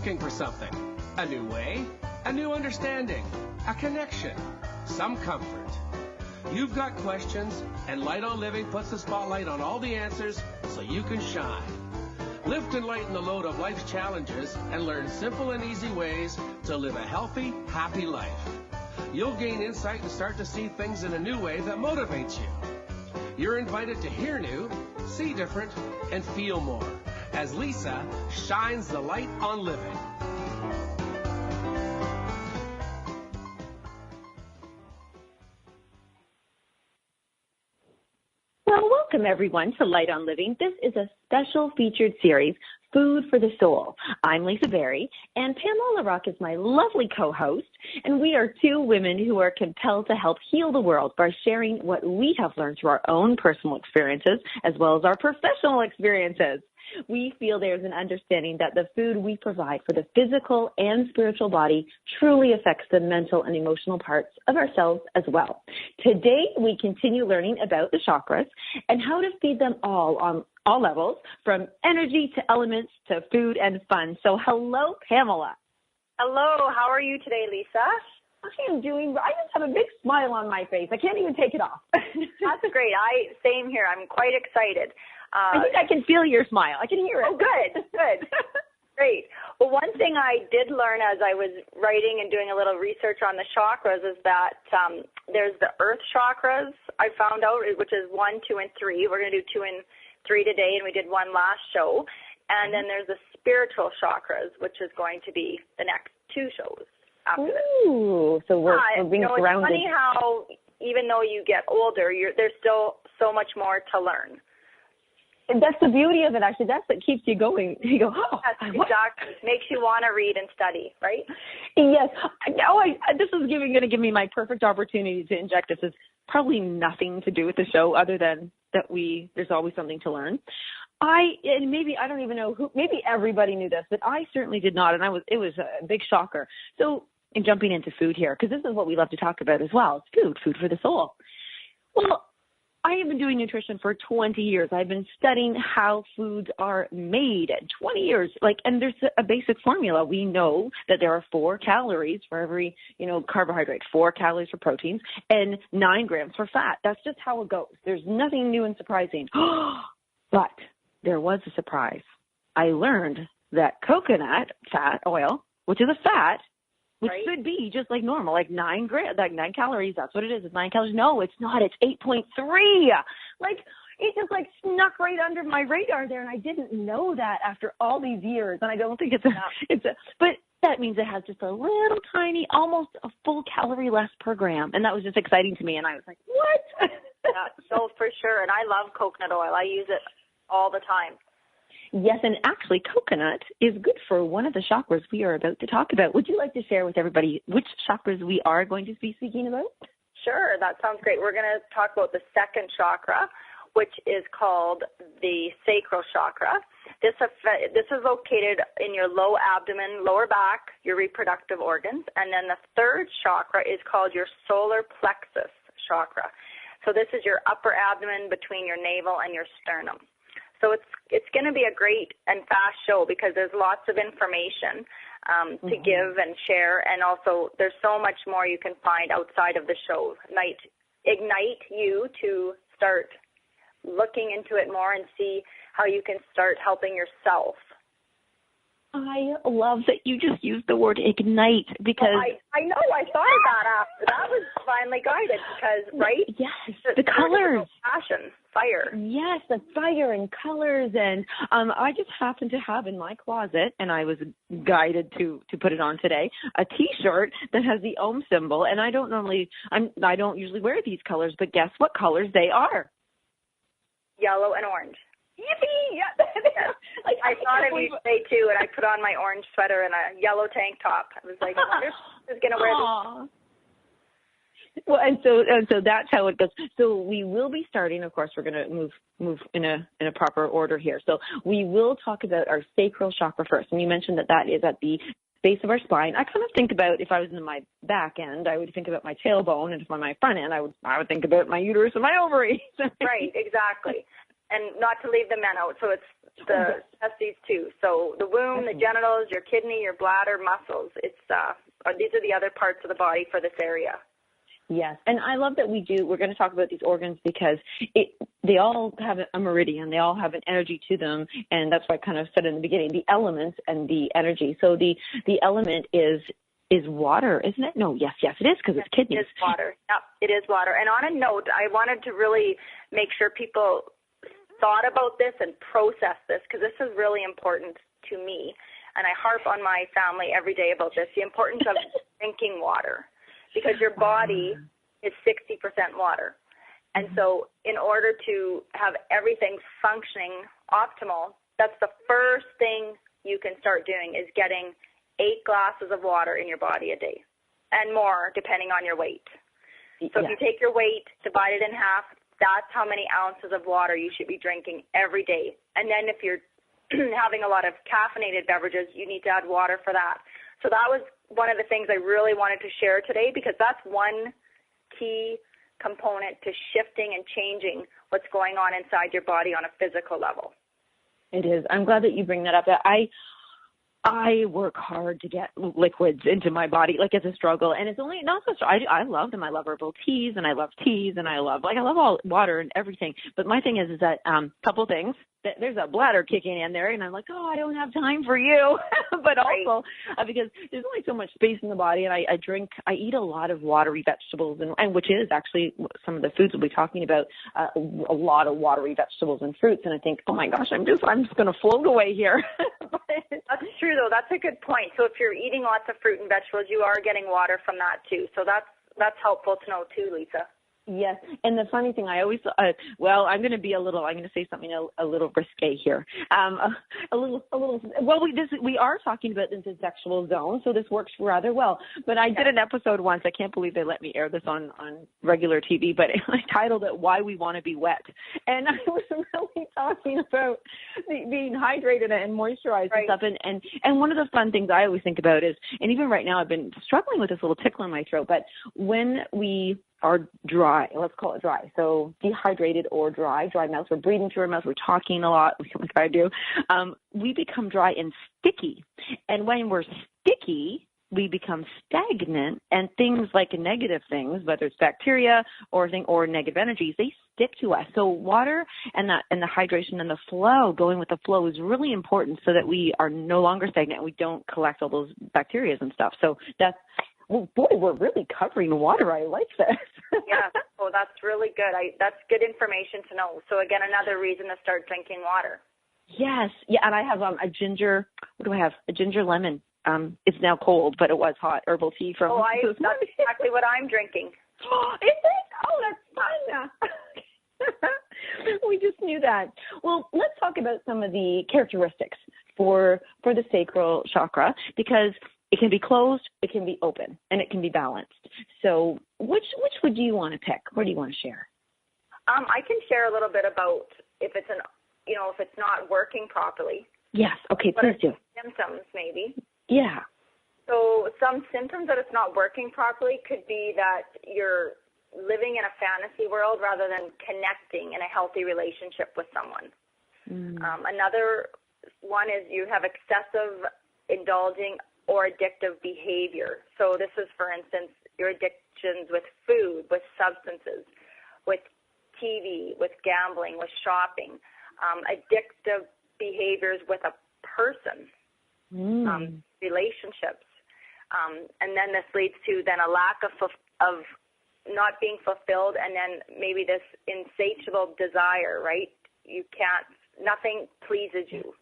looking for something. A new way, a new understanding, a connection, some comfort. You've got questions, and Light on Living puts the spotlight on all the answers so you can shine. Lift and lighten the load of life's challenges and learn simple and easy ways to live a healthy, happy life. You'll gain insight and start to see things in a new way that motivates you. You're invited to hear new, see different, and feel more as Lisa shines the light on living. Well, welcome everyone to Light on Living. This is a special featured series, Food for the Soul. I'm Lisa Berry, and Pamela Rock is my lovely co-host, and we are two women who are compelled to help heal the world by sharing what we have learned through our own personal experiences as well as our professional experiences. We feel there's an understanding that the food we provide for the physical and spiritual body truly affects the mental and emotional parts of ourselves as well. Today, we continue learning about the chakras and how to feed them all on all levels, from energy to elements to food and fun. So hello, Pamela. Hello, how are you today, Lisa? I just have a big smile on my face. I can't even take it off. That's great. Same here. I'm quite excited. I think I can feel your smile. I can hear it. Oh, good. Great. Well, one thing I did learn as I was writing and doing a little research on the chakras is that there's the earth chakras I found out, which is 1, 2, and 3. We're going to do 2 and 3 today, and we did 1 last show. And then there's the spiritual chakras, which is going to be the next 2 shows after this. Ooh, so we're being surrounded. It's funny how even though you get older, there's still so much more to learn. And that's the beauty of it, actually. That's what keeps you going. You go, oh. Yes, exactly. Makes you want to read and study, right? Yes. This is going to give me my perfect opportunity to inject. This is probably nothing to do with the show other than that there's always something to learn. Maybe I don't even know maybe everybody knew this, but I certainly did not, and it was a big shocker. So, in jumping into food here, because this is what we love to talk about as well. It's food for the soul. Well, I have been doing nutrition for 20 years. I've been studying how foods are made. 20 years. And there's a basic formula. We know that there are 4 calories for every, carbohydrate, 4 calories for proteins, and 9 grams for fat. That's just how it goes. There's nothing new and surprising. But there was a surprise. I learned that coconut fat oil, which is a fat, which should be just like normal, like 9 calories. That's what it is. It's 9 calories. No, it's not. It's 8.3. It just snuck right under my radar there, and I didn't know that after all these years. And I don't think but that means it has just a little tiny, almost a full calorie less per gram. And that was just exciting to me. And I was like, what? Yeah, so for sure. And I love coconut oil. I use it all the time. Yes, and actually coconut is good for one of the chakras we are about to talk about. Would you like to share with everybody which chakras we are going to be speaking about? Sure, that sounds great. We're going to talk about the second chakra, which is called the sacral chakra. This is located in your low abdomen, lower back, your reproductive organs. And then the third chakra is called your solar plexus chakra. So this is your upper abdomen between your navel and your sternum. So it's going to be a great and fast show because there's lots of information to give and share, and also there's so much more you can find outside of the show. Might ignite you to start looking into it more and see how you can start helping yourself. I love that you just used the word ignite because I know I thought of that after that was finally guided because yes, the colors, passion, fire. Yes, the fire and colors, and I just happen to have in my closet, and I was guided to put it on today, a T-shirt that has the Om symbol, and I don't usually wear these colors, but guess what colors they are? Yellow and orange. Yippee! Yeah. I thought of you today too, and I put on my orange sweater and a yellow tank top. I was like, I wonder if she's going to wear this. Well, and so that's how it goes. So we will be starting. Of course, we're going to move in a proper order here. So we will talk about our sacral chakra first, and you mentioned that is at the base of our spine. I kind of think about, if I was in my back end, I would think about my tailbone, and if I'm on my front end, I would think about my uterus and my ovaries. Right, exactly. And not to leave the men out. So it's the testes too. So the womb, the genitals, your kidney, your bladder, muscles. These are the other parts of the body for this area. Yes, and I love that we're going to talk about these organs because they all have a meridian, they all have an energy to them, and that's what I kind of said in the beginning, the elements and the energy. So the element is water, isn't it? No, yes, it is because it's kidneys. It is water. Yep, it is water. And on a note, I wanted to really make sure people thought about this and process this because this is really important to me, and I harp on my family every day about this, the importance of drinking water. Because your body is 60% water. And so in order to have everything functioning optimal, that's the first thing you can start doing is getting 8 glasses of water in your body a day and more depending on your weight. So if you take your weight, divide it in half, that's how many ounces of water you should be drinking every day. And then if you're having a lot of caffeinated beverages, you need to add water for that. So that was one of the things I really wanted to share today because that's one key component to shifting and changing what's going on inside your body on a physical level. It is. I'm glad that you bring that up. I work hard to get liquids into my body, like it's a struggle, and it's only not so. I love them. I love herbal teas, and I love teas, and I love all water and everything. But my thing is that couple things. There's a bladder kicking in there, and I'm like, I don't have time for you. But also because there's only so much space in the body, and I eat a lot of watery vegetables, and which is actually some of the foods we'll be talking about, a lot of watery vegetables and fruits. And I think, oh my gosh, I'm just going to float away here. That's true, though. That's a good point. So if you're eating lots of fruit and vegetables, you are getting water from that too. So that's helpful to know too, Lisa. Yes, and the funny thing, I always, I'm going to say something a little risque here. We are talking about this sexual zone, so this works rather well. But I did an episode once, I can't believe they let me air this on regular TV, but I titled it, Why We Want to Be Wet. And I was really talking about being hydrated and moisturized and stuff. And one of the fun things I always think about is, and even right now I've been struggling with this little tickle in my throat, but when we are dry, let's call it dry. So dehydrated or dry mouth. We're breathing through our mouth. We're talking a lot, like I do. We become dry and sticky. And when we're sticky, we become stagnant, and things like negative things, whether it's bacteria or negative energies, they stick to us. So water and the hydration and the flow, going with the flow, is really important so that we are no longer stagnant and we don't collect all those bacteria and stuff. So that's, well, boy, we're really covering water. I like this. Yeah. Oh, that's really good. That's good information to know. So again, another reason to start drinking water. Yes. Yeah. And I have a ginger. What do I have? A ginger lemon. It's now cold, but it was hot. Herbal tea from. That's exactly what I'm drinking. Is it? Oh, that's fun. We just knew that. Well, let's talk about some of the characteristics for the sacral chakra, because it can be closed, it can be open, and it can be balanced. So which would you want to pick? What do you want to share? I can share a little bit about if it's not working properly. Yes. Okay, please do. Symptoms, maybe. Yeah. So some symptoms that it's not working properly could be that you're living in a fantasy world rather than connecting in a healthy relationship with someone. Another one is you have excessive indulging or addictive behavior. So this is, for instance, your addictions with food, with substances, with TV, with gambling, with shopping, addictive behaviors with a person, relationships. And then this leads to then a lack of not being fulfilled, and then maybe this insatiable desire, right? Nothing pleases you.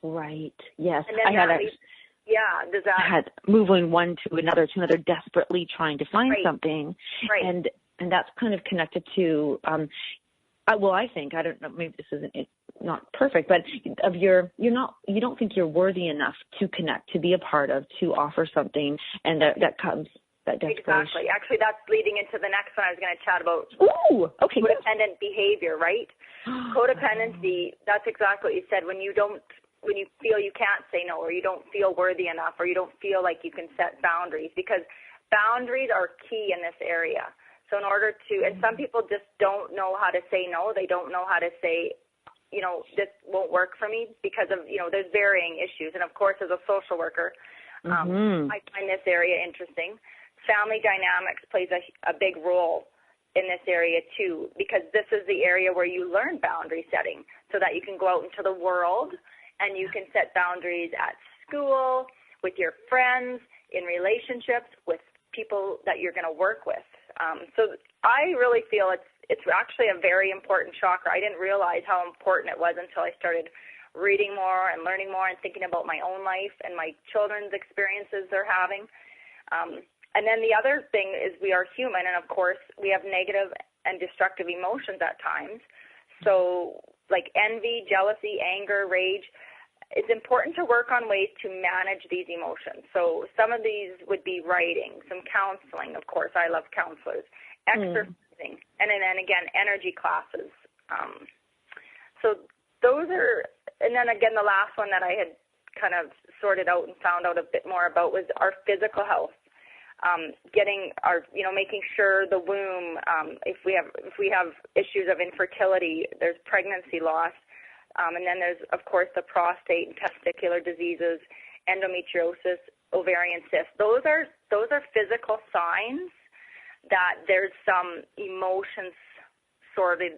Right, yes. And then I had moving one to another, desperately trying to find something. Right. And that's kind of connected to, I think, I don't know, maybe this isn't not perfect, but you don't think you're worthy enough to connect, to be a part of, to offer something, and that comes, that desperation. Exactly. Actually, that's leading into the next one I was going to chat about. Ooh, okay. Codependent behavior, right? Codependency, that's exactly what you said. When you feel you can't say no, or you don't feel worthy enough, or you don't feel like you can set boundaries, because boundaries are key in this area. So in order to, and some people just don't know how to say no, they don't know how to say, this won't work for me because of, there's varying issues. And of course, as a social worker, I find this area interesting. Family dynamics plays a big role in this area too, because this is the area where you learn boundary setting so that you can go out into the world and you can set boundaries at school, with your friends, in relationships, with people that you're going to work with. So I really feel it's actually a very important chakra. I didn't realize how important it was until I started reading more and learning more and thinking about my own life and my children's experiences they're having. And then the other thing is we are human, and of course we have negative and destructive emotions at times. So like envy, jealousy, anger, rage, it's important to work on ways to manage these emotions. So some of these would be writing, some counseling, of course, I love counselors, exercising, and then again, energy classes. So those are, and then again, the last one that I had kind of sorted out and found out a bit more about was our physical health. Getting our, making sure the womb, if we have issues of infertility, there's pregnancy loss. And then there's, of course, the prostate and testicular diseases, endometriosis, ovarian cysts. Those are physical signs that there's some emotions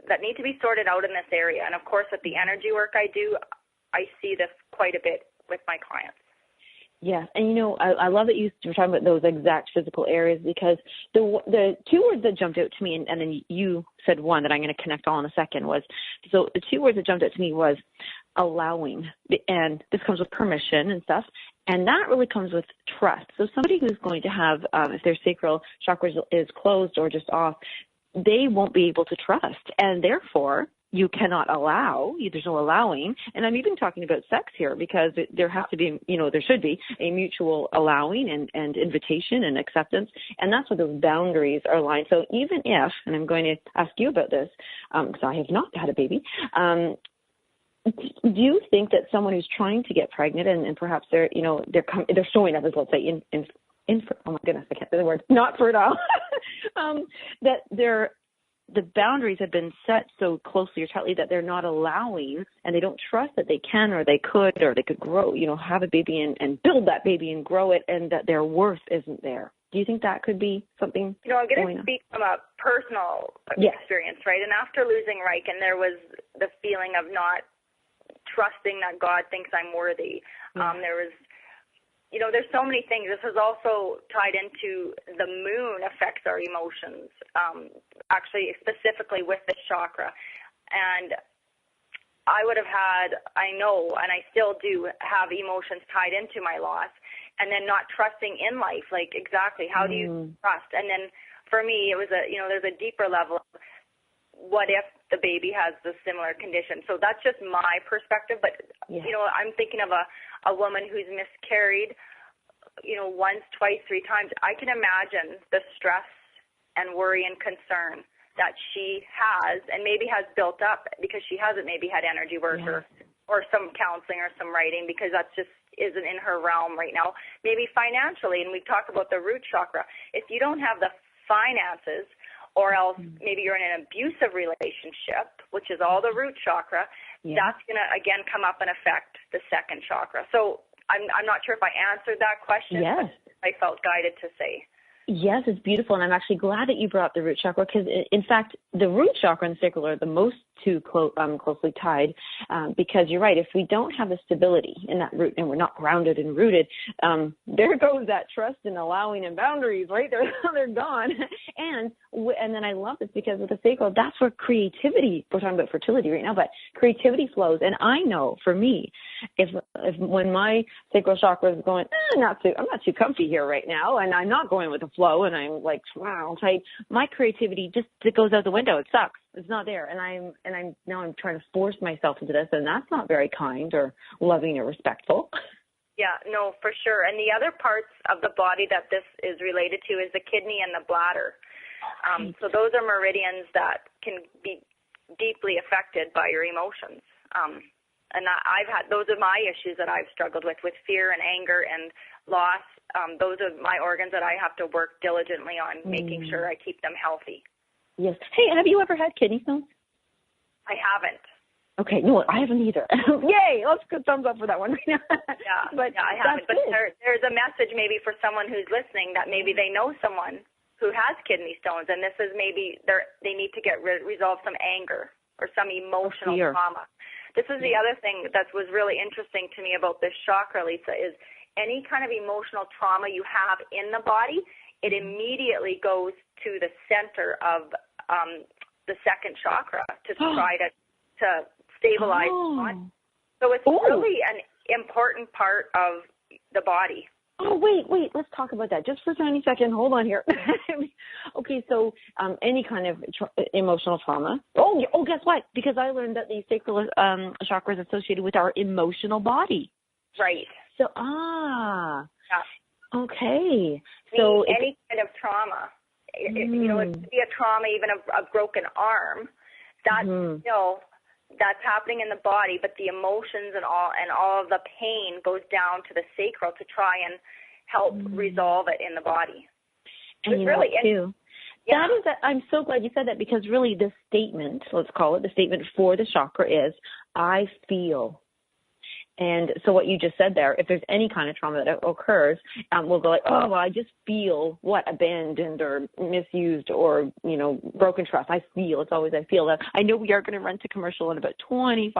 that need to be sorted out in this area. And, of course, with the energy work I do, I see this quite a bit with my clients. Yes, and I love that you were talking about those exact physical areas, because the two words that jumped out to me, and then you said one that I'm going to connect all in a second, was, so the two words that jumped out to me was allowing, and this comes with permission and stuff, and that really comes with trust. So somebody who's going to have, if their sacral chakra is closed or just off, they won't be able to trust, and therefore you cannot allow, there's no allowing, and I'm even talking about sex here, because there has to be, there should be a mutual allowing and invitation and acceptance, and that's where those boundaries are aligned. So even if, and I'm going to ask you about this, because I have not had a baby, do you think that someone who's trying to get pregnant and perhaps they're showing up as, let's say, oh my goodness, I can't say the word, not fertile, that the boundaries have been set so closely or tightly that they're not allowing, and they don't trust that they can or they could grow, have a baby and build that baby and grow it, and that their worth isn't there. Do you think that could be something? I'm going to speak from a personal experience, right? And after losing Lighten, there was the feeling of not trusting that God thinks I'm worthy. There was, there's so many things. This is also tied into the moon affects our emotions, actually specifically with this chakra. And I would have had, I know, and I still do have emotions tied into my loss, and then not trusting in life, like exactly how do you trust? And then for me, it was there's a deeper level of what if the baby has the similar condition. So that's just my perspective, but I'm thinking of a woman who's miscarried, once, twice, three times. I can imagine the stress and worry and concern that she has, and maybe has built up because she hasn't maybe had energy work or some counseling or some writing, because that's just isn't in her realm right now. Maybe financially, and we talk about the root chakra. If you don't have the finances, or else maybe you're in an abusive relationship, which is all the root chakra, that's going to, again, come up and affect the second chakra. So I'm not sure if I answered that question, but I felt guided to say. Yes, it's beautiful, and I'm actually glad that you brought up the root chakra, because, in fact, the root chakra and the sacral are the most two closely tied, because you're right. If we don't have the stability in that root and we're not grounded and rooted, there goes that trust and allowing and boundaries, right? They're gone. And then I love this, because with the sacral, that's where creativity, we're talking about fertility right now, but creativity flows. And I know for me, if when my sacral chakra is going, I'm not too comfy here right now, and I'm not going with the flow, and I'm like, wow, tight, my creativity it goes out the window. It sucks. It's not there. And I'm trying to force myself into this, and that's not very kind or loving or respectful. Yeah, no, for sure. And the other parts of the body that this is related to is the kidney and the bladder. So those are meridians that can be deeply affected by your emotions. And those are my issues that I've struggled with fear and anger and loss. Those are my organs that I have to work diligently on making sure I keep them healthy. Yes. Hey, have you ever had kidney stones? I haven't. Okay, no, I haven't either. Yay! Let's go thumbs up for that one right now. I haven't. But there's a message maybe for someone who's listening that maybe they know someone who has kidney stones, and this is maybe they need to resolve some anger or some emotional trauma. This is the other thing that was really interesting to me about this chakra, Lisa, is any kind of emotional trauma you have in the body, it immediately goes to the center of the second chakra to try to stabilize the body. So it's really an important part of the body. Oh, wait, let's talk about that just for a tiny second. Hold on here. Okay, so any kind of emotional trauma. Oh, guess what? Because I learned that the sacral chakra is associated with our emotional body. Right. So, okay. So any kind of trauma, it could be a trauma, even a broken arm, that's still, that's happening in the body, but the emotions and all of the pain goes down to the sacral to try and help resolve it in the body. And really too. Yeah. I'm so glad you said that, because really the statement, let's call it the statement for the chakra is, I feel. And so what you just said there, if there's any kind of trauma that occurs, we'll go like, oh, well, I just feel abandoned or misused or, broken trust. I feel. It's always I feel that. I know we are going to run to commercial in about 20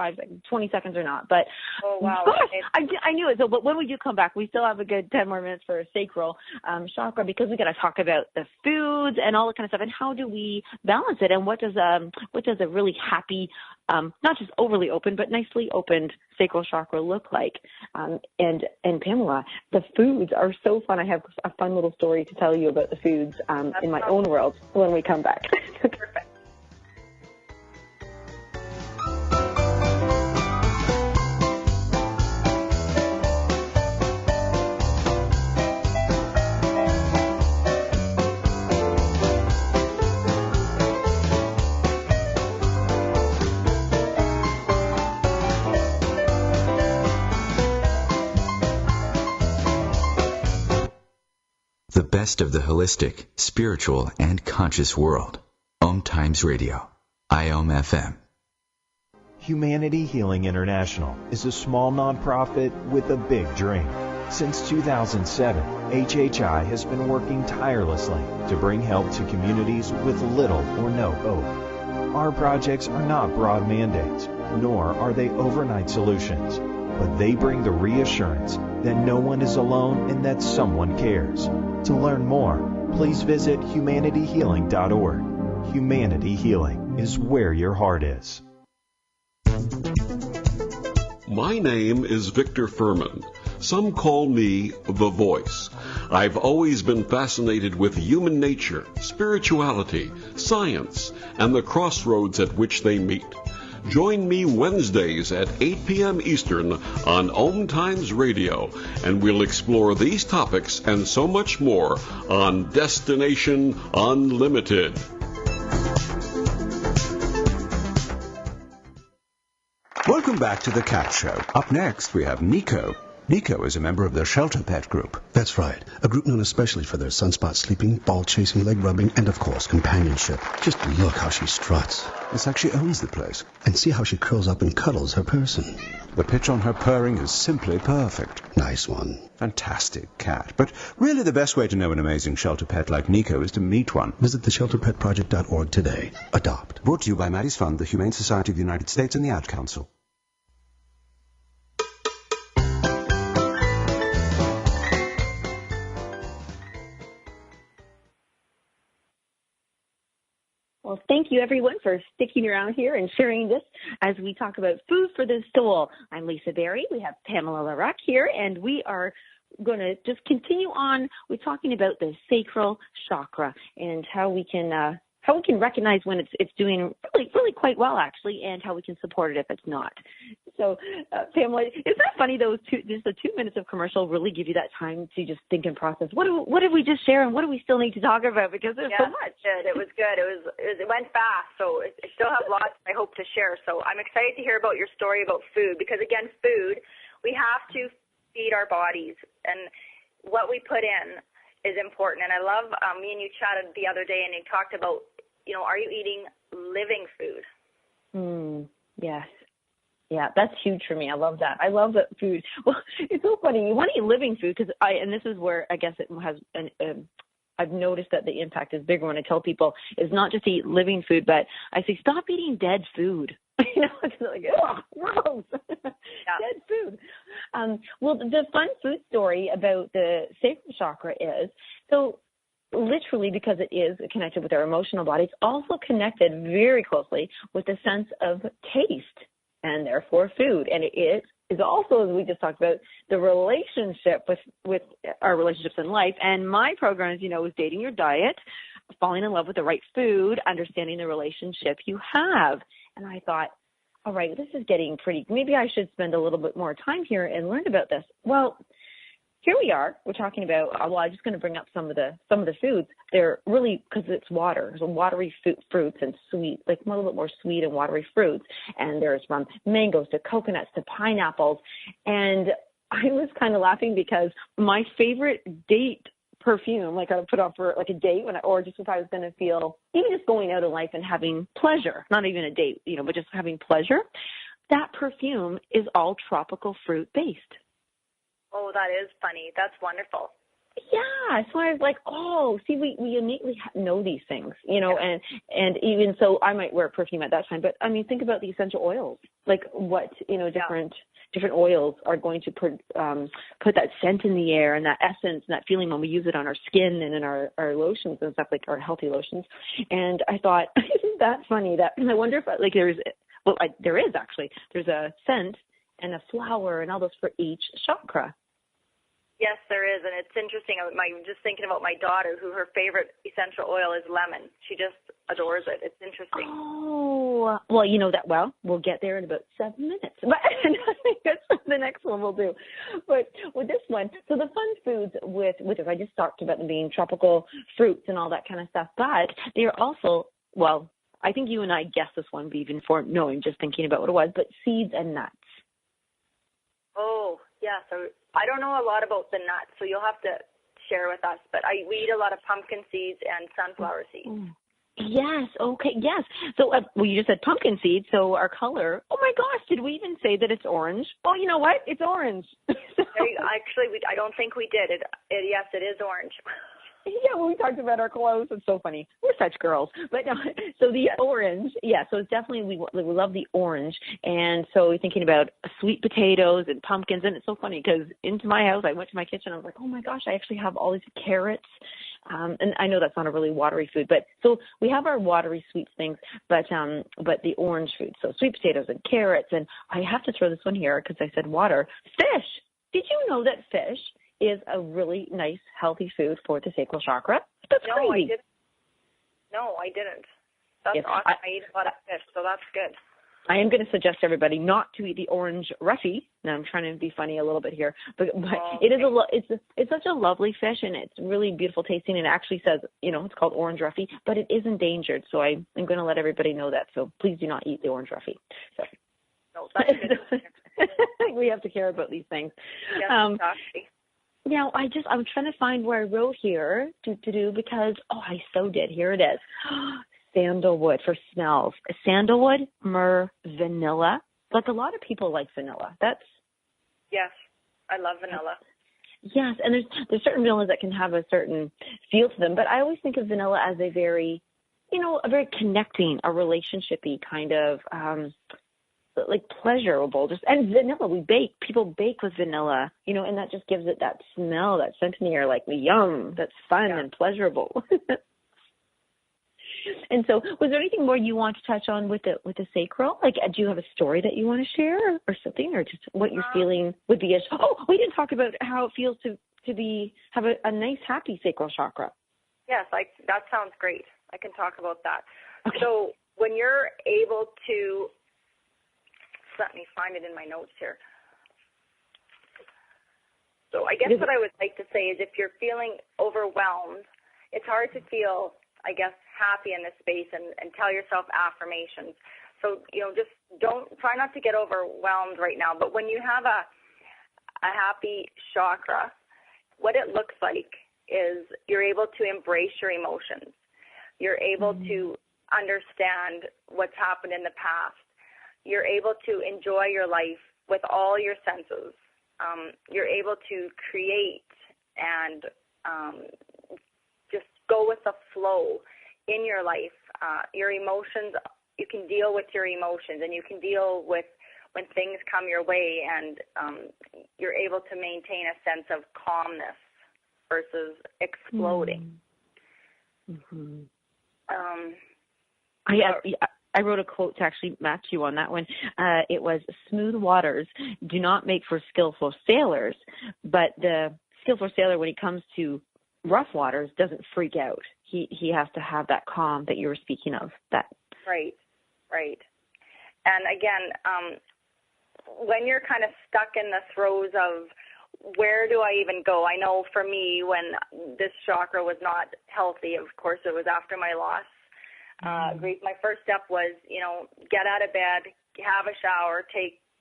seconds or not. But, gosh, I knew it. So but when we do come back, we still have a good 10 more minutes for sacral chakra, because we got to talk about the foods and all that kind of stuff. And how do we balance it? And what does a really happy, not just overly open, but nicely opened sacral chakra look like? And Pamela, the foods are so fun. I have a fun little story to tell you about the foods in my own world when we come back. Perfect. The best of the holistic, spiritual, and conscious world. Om Times Radio. IOM FM. Humanity Healing International is a small nonprofit with a big dream. Since 2007, HHI has been working tirelessly to bring help to communities with little or no hope. Our projects are not broad mandates, nor are they overnight solutions, but they bring the reassurance that no one is alone and that someone cares. To learn more, please visit humanityhealing.org. Humanity Healing is where your heart is. My name is Victor Furman. Some call me The Voice. I've always been fascinated with human nature, spirituality, science, and the crossroads at which they meet. Join me Wednesdays at 8 p.m. Eastern on Om Times Radio, and we'll explore these topics and so much more on Destination Unlimited. Welcome back to The Cat Show. Up next, we have Nico. Nico is a member of the Shelter Pet Group. That's right. A group known especially for their sunspot sleeping, ball chasing, leg rubbing, and of course, companionship. Just look how she struts. It's like she owns the place. And see how she curls up and cuddles her person. The pitch on her purring is simply perfect. Nice one. Fantastic cat. But really the best way to know an amazing shelter pet like Nico is to meet one. Visit theshelterpetproject.org today. Adopt. Brought to you by Maddie's Fund, the Humane Society of the United States, and the Ad Council. Well, thank you, everyone, for sticking around here and sharing this as we talk about food for the soul. I'm Lisa Berry. We have Pamela LaRock here, and we are going to just continue on with talking about the sacral chakra and how we can recognize when it's doing really quite well, actually, and how we can support it if it's not. So, Pamela, isn't that funny? Just the 2 minutes of commercial really give you that time to just think and process. What did we just share, and what do we still need to talk about? Because there's so much. It was good. It went fast, so I still have lots I hope to share. So I'm excited to hear about your story about food, because again, food, we have to feed our bodies, and what we put in is important. And I love me and you chatted the other day, and you talked about, are you eating living food? Yes. Yeah, that's huge for me. I love that. I love that food. Well, it's so funny. You want to eat living food and this is where I guess it has I've noticed that the impact is bigger when I tell people is not just to eat living food, but I say stop eating dead food. It's like, oh, gross. Dead food. Well, the fun food story about the sacral chakra is, so literally because it is connected with our emotional body, it's also connected very closely with the sense of taste and therefore food. And it is also, as we just talked about, the relationship with our relationships in life. And my program, as you know, is dating your diet, falling in love with the right food, understanding the relationship you have. And I thought, all right, this is getting pretty, maybe I should spend a little bit more time here and learn about this. Well, here we are. We're talking about, well, I'm just going to bring up some of the foods. They're really, because it's water, so watery fruits and sweet, like a little bit more sweet and watery fruits. And there's from mangoes to coconuts to pineapples. And I was kind of laughing because my favorite date perfume, like I would put on for like a date or just if I was going to feel, even just going out in life and having pleasure, not even a date, but just having pleasure, that perfume is all tropical fruit based. Oh, that is funny. That's wonderful. Yeah, so I was like, oh, see, we innately know these things, and even so, I might wear perfume at that time. But I mean, think about the essential oils, like what different oils are going to put that scent in the air and that essence and that feeling when we use it on our skin and in our lotions and stuff, like our healthy lotions. And I thought, isn't that funny? That I wonder if there's a scent and a flower and all those for each chakra. Yes, there is, and it's interesting. I'm just thinking about my daughter, who her favorite essential oil is lemon. She just adores it. It's interesting. Oh, well, you know that well. We'll get there in about 7 minutes. But that's the next one we'll do. But with this one, so the fun foods with this, I just talked about them being tropical fruits and all that kind of stuff. But they are also, well, I think you and I guessed this one even before knowing, just thinking about what it was, but seeds and nuts. Oh, yeah. So I don't know a lot about the nuts, so you'll have to share with us. But we eat a lot of pumpkin seeds and sunflower seeds. Yes. Okay. Yes. So, you just said pumpkin seeds. So our color. Oh my gosh! Did we even say that it's orange? Oh, you know what? It's orange. Actually, I don't think we did. Yes, it is orange. Yeah, when we talked about our clothes, it's so funny. We're such girls. But so the orange, yeah, so it's definitely, we love the orange. And so we're thinking about sweet potatoes and pumpkins. And it's so funny because into my house, I went to my kitchen. I was like, oh my gosh, I actually have all these carrots. And I know that's not a really watery food, but so we have our watery sweet things, but the orange food. So sweet potatoes and carrots. And I have to throw this one here because I said water. Fish. Did you know that fish is a really nice, healthy food for the sacral chakra? That's crazy. No, I didn't. That's awesome. I eat a lot of fish, so that's good. I am going to suggest to everybody not to eat the orange roughy. Now I'm trying to be funny a little bit here, but it is it's such a lovely fish, and it's really beautiful tasting. And it actually says, it's called orange roughy, but it is endangered. So I'm going to let everybody know that. So please do not eat the orange roughy. So. No, that's good. We have to care about these things. Yes, exactly. Now, I'm trying to find where I wrote here because, I so did. Here it is. Sandalwood for smells. Sandalwood, myrrh, vanilla. Like a lot of people like vanilla. Yes, I love vanilla. Yes, and there's certain vanillas that can have a certain feel to them, but I always think of vanilla as a very, a very connecting, a relationship-y kind of like pleasurable, and vanilla. People bake with vanilla, and that just gives it that smell, that scent in the air, like yum, that's fun and pleasurable. And so, was there anything more you want to touch on with the sacral? Like, do you have a story that you want to share or something, or just what you're feeling with the issue? Oh, we didn't talk about how it feels to have a nice, happy sacral chakra. Yes, that sounds great. I can talk about that. Okay. So when you're able to, let me find it in my notes here. So I guess what I would like to say is if you're feeling overwhelmed, it's hard to feel, I guess, happy in this space and tell yourself affirmations. So, just try not to get overwhelmed right now. But when you have a happy chakra, what it looks like is you're able to embrace your emotions. You're able to understand what's happened in the past. you're able to enjoy your life with all your senses. You're able to create and just go with the flow in your life. Your emotions, you can deal with your emotions, and you can deal with when things come your way, and you're able to maintain a sense of calmness versus exploding. Mm-hmm. I wrote a quote to actually match you on that one. It was, smooth waters do not make for skillful sailors, but the skillful sailor, when he comes to rough waters, doesn't freak out. He has to have that calm that you were speaking of. That Right. And again, when you're kind of stuck in the throes of where do I even go? I know for me, when this chakra was not healthy, of course, it was after my loss. Grief. My first step was, get out of bed, have a shower,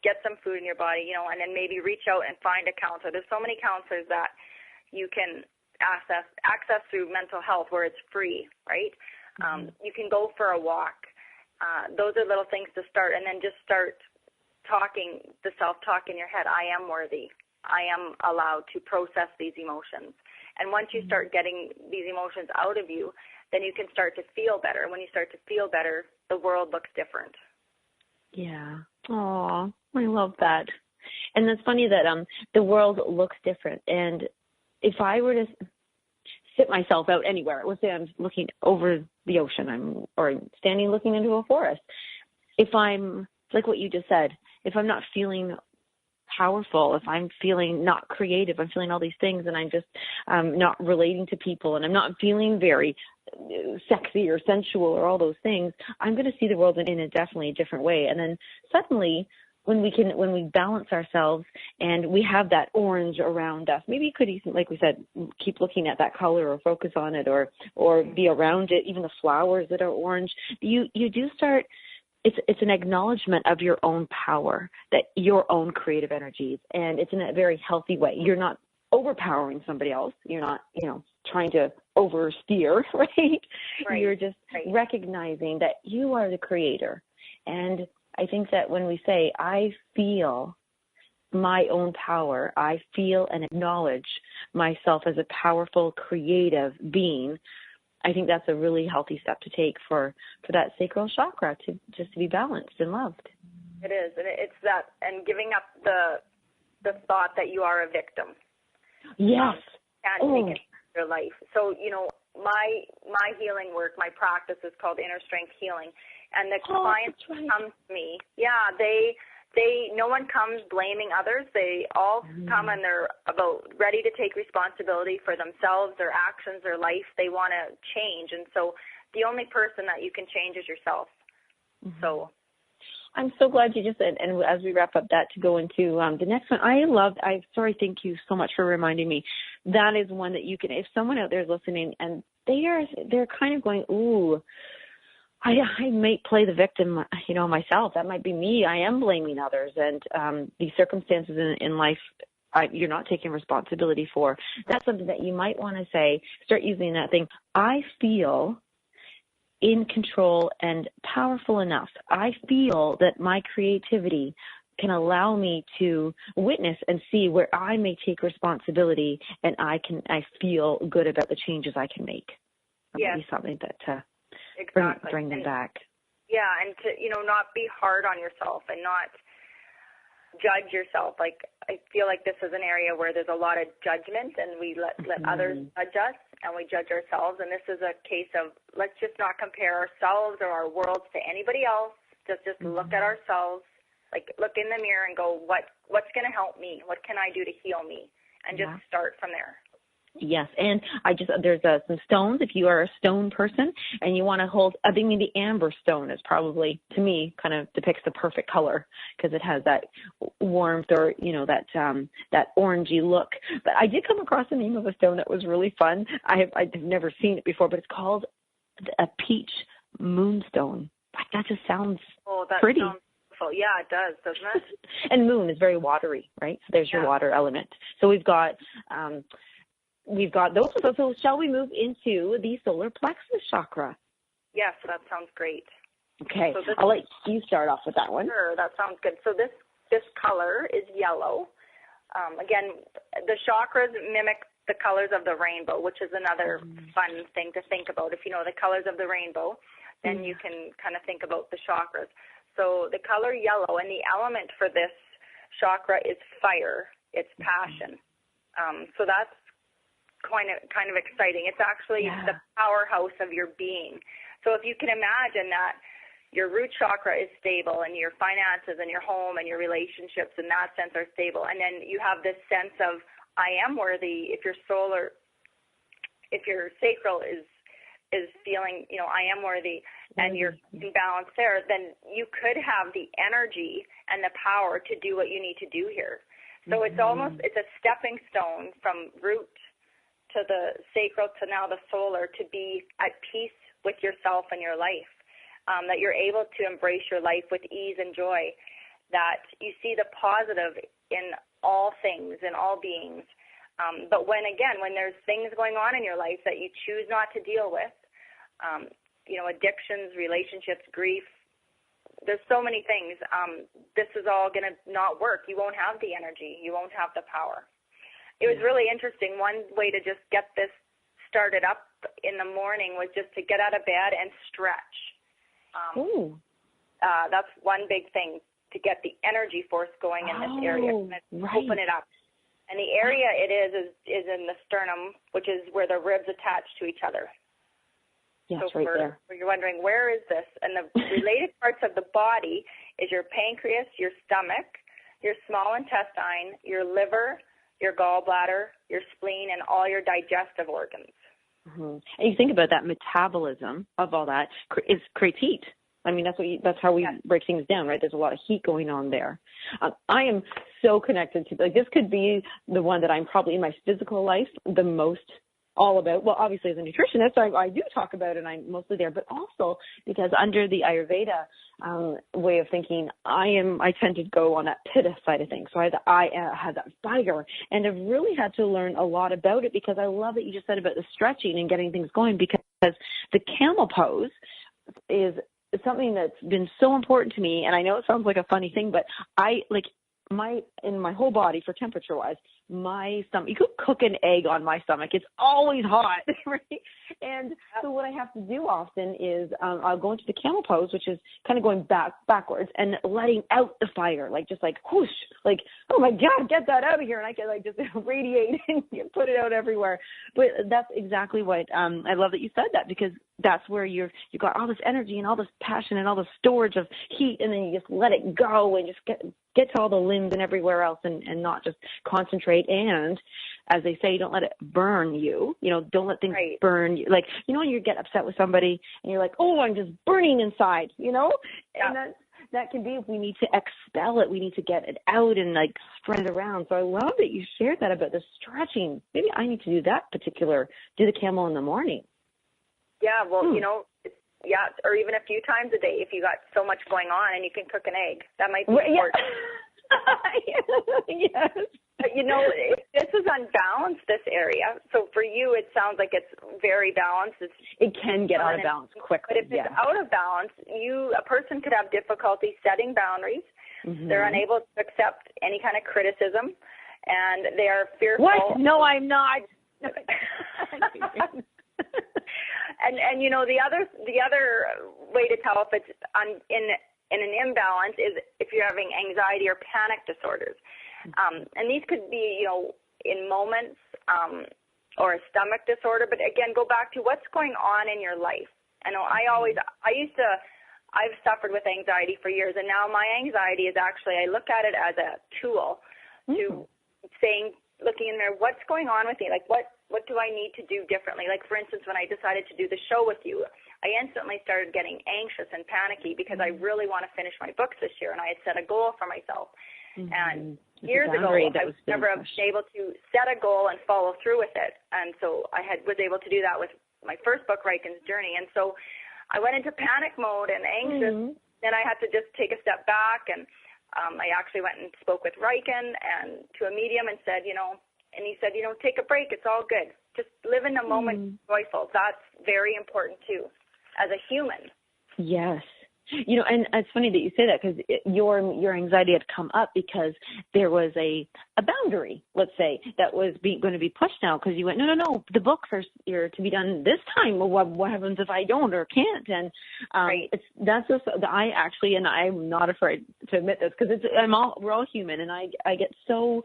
get some food in your body, and then maybe reach out and find a counselor. There's so many counselors that you can access through mental health where it's free, right? You can go for a walk. Those are little things to start, and then just start talking, the self-talk in your head. I am worthy. I am allowed to process these emotions. And once you start getting these emotions out of you, then you can start to feel better. When you start to feel better, the world looks different. Yeah. Oh, I love that. And it's funny that the world looks different. And if I were to sit myself out anywhere, let's say I'm looking over the ocean, or standing looking into a forest, if I'm, like what you just said, if I'm not feeling powerful, if I'm feeling not creative, I'm feeling all these things, and I'm just not relating to people, and I'm not feeling very sexy or sensual or all those things, I'm going to see the world in a definitely different way. And then suddenly, when we balance ourselves and we have that orange around us, maybe you could, like we said, keep looking at that color or focus on it, or be around it, even the flowers that are orange. You do start. It's an acknowledgement of your own power, that your own creative energies, and it's in a very healthy way. You're not overpowering somebody else. You're not, trying to oversteer, right? You're just recognizing that you are the creator. And I think that when we say, I feel my own power, I feel and acknowledge myself as a powerful, creative being, I think that's a really healthy step to take for that sacral chakra to be balanced and loved. It is, and it's that, and giving up the thought that you are a victim. Yes. Can't take it in your life. So, my healing work, my practice is called Inner Strength Healing, and the clients come to me. Yeah, no one comes blaming others. They all come and they're ready to take responsibility for themselves, their actions, their life. They want to change. And so the only person that you can change is yourself. So I'm so glad you just said, and as we wrap up that, to go into the next one, thank you so much for reminding me. That is one that you can, if someone out there is listening and they're kind of going, ooh, I might play the victim, myself. That might be me. I am blaming others, and these circumstances in life you're not taking responsibility for. That's something that you might want to say. Start using that thing. I feel in control and powerful enough. I feel that my creativity can allow me to witness and see where I may take responsibility, and I feel good about the changes I can make. That would be something that bring them back. Yeah, and to not be hard on yourself and not judge yourself. Like, I feel like this is an area where there's a lot of judgment, and we let others judge us, and we judge ourselves. And this is a case of, let's just not compare ourselves or our worlds to anybody else. Just look at ourselves, like look in the mirror and go, what's going to help me? What can I do to heal me? And just start from there. Yes, and there's some stones. If you are a stone person and you want to hold, I think the amber stone is probably, to me, kind of depicts the perfect color because it has that warmth or, that orangey look. But I did come across the name of a stone that was really fun. I've never seen it before, but it's called a peach moonstone. That just sounds pretty. Sounds beautiful. Yeah, it does, doesn't it? And moon is very watery, right? So there's your water element. So we've got those. So shall we move into the solar plexus chakra? Yes, that sounds great. Okay, So I'll let you start off with that one. Sure, that sounds good. So this color is yellow. Again, the chakras mimic the colors of the rainbow, which is another fun thing to think about. If you know the colors of the rainbow, then you can kind of think about the chakras. So the color yellow, and the element for this chakra is fire. It's passion. So that's kind of exciting. It's actually the powerhouse of your being. So if you can imagine that your root chakra is stable, and your finances and your home and your relationships in that sense are stable, and then you have this sense of I am worthy. If your sacral is feeling, I am worthy, and you're in balance there, then you could have the energy and the power to do what you need to do here. So it's a stepping stone from root to the sacral to now the solar, to be at peace with yourself and your life, that you're able to embrace your life with ease and joy, that you see the positive in all things, in all beings. But when there's things going on in your life that you choose not to deal with, addictions, relationships, grief, there's so many things, this is all going to not work. You won't have the energy. You won't have the power. It was really interesting. One way to just get this started up in the morning was just to get out of bed and stretch. That's one big thing, to get the energy force going in this area. Open it up. And the area it is in the sternum, which is where the ribs attach to each other. Yes, so right there. You're wondering, where is this? And the related parts of the body is your pancreas, your stomach, your small intestine, your liver, your gallbladder, your spleen, and all your digestive organs. And you think about that metabolism of all that creates heat. I mean, that's how we break things down, right? There's a lot of heat going on there. I am so connected to, this could be the one that I'm probably in my physical life the most all about. Well, obviously as a nutritionist, I do talk about it, and I'm mostly there, but also because under the Ayurveda way of thinking, I tend to go on that pitta side of things. So I have that fire, and I've really had to learn a lot about it, because I love that you just said about the stretching and getting things going, because the camel pose is something that's been so important to me. And I know it sounds like a funny thing, but in my whole body, for temperature wise, my stomach, you could cook an egg on my stomach. It's always hot, right? And so what I have to do often is I'll go into the camel pose, which is kind of going backwards and letting out the fire, just whoosh, oh my God, get that out of here. And I can just radiate and put it out everywhere. But that's exactly what, I love that you said that, because that's where you got all this energy and all this passion and all the storage of heat, and then you just let it go and just get to all the limbs and everywhere else, and not just concentrate. And as they say, don't let it burn you. Don't let things burn you. When you get upset with somebody and you're like, oh, I'm just burning inside, and that can be, if we need to expel it, we need to get it out and spread it around. So I love that you shared that about the stretching. Maybe I need to do the camel in the morning. Yeah, well, or even a few times a day if you got so much going on and you can cook an egg. That might be important. Yes. But, this is unbalanced, this area. So for you, it sounds like it's very balanced. It can get out of balance quickly. But if it's out of balance, a person could have difficulty setting boundaries. They're unable to accept any kind of criticism, and they are fearful. What? No, I'm not. And the other way to tell if it's in an imbalance is if you're having anxiety or panic disorders, and these could be in moments or a stomach disorder. But again, go back to what's going on in your life. I've suffered with anxiety for years, and now my anxiety is actually, I look at it as a tool to looking in there, what's going on with me? What do I need to do differently? For instance, when I decided to do the show with you, I instantly started getting anxious and panicky because I really want to finish my books this year, and I had set a goal for myself. And years ago, I was never able to set a goal and follow through with it. And so I was able to do that with my first book, Riken's Journey. And so I went into panic mode and anxious. Then I had to just take a step back, and I actually went and spoke with Riken and to a medium and said, and he said, take a break. It's all good. Just live in the moment, joyful. That's very important too, as a human. Yes. And it's funny that you say that, because your anxiety had come up because there was a boundary, let's say, that was going to be pushed now, because you went, no, the books are to be done this time. Well, what happens if I don't or can't? And right. that's just, I'm not afraid to admit this, because we're all human, and I get so.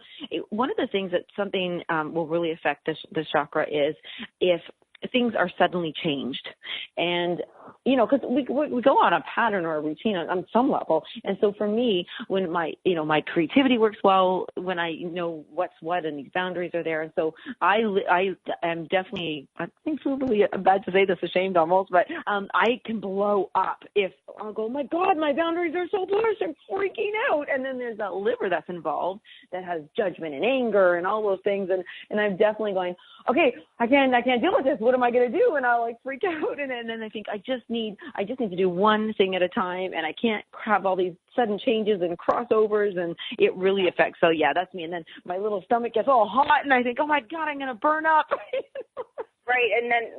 One of the things that something will really affect the chakra is if things are suddenly changed. And, because we go on a pattern or a routine on some level. And so for me, when my creativity works well, when I know what's what and these boundaries are there. And so I am definitely, I think it's really bad to say this, ashamed almost, but I can blow up if I'll go, oh my God, my boundaries are so pushed, I'm freaking out. And then there's that liver that's involved that has judgment and anger and all those things. And I'm definitely going, okay, I can't deal with this. What am I going to do? And I'll freak out. And then I think I just need to do one thing at a time, and I can't have all these sudden changes and crossovers, and it really affects. So yeah, that's me. And then my little stomach gets all hot, and I think, oh my God, I'm going to burn up. Right.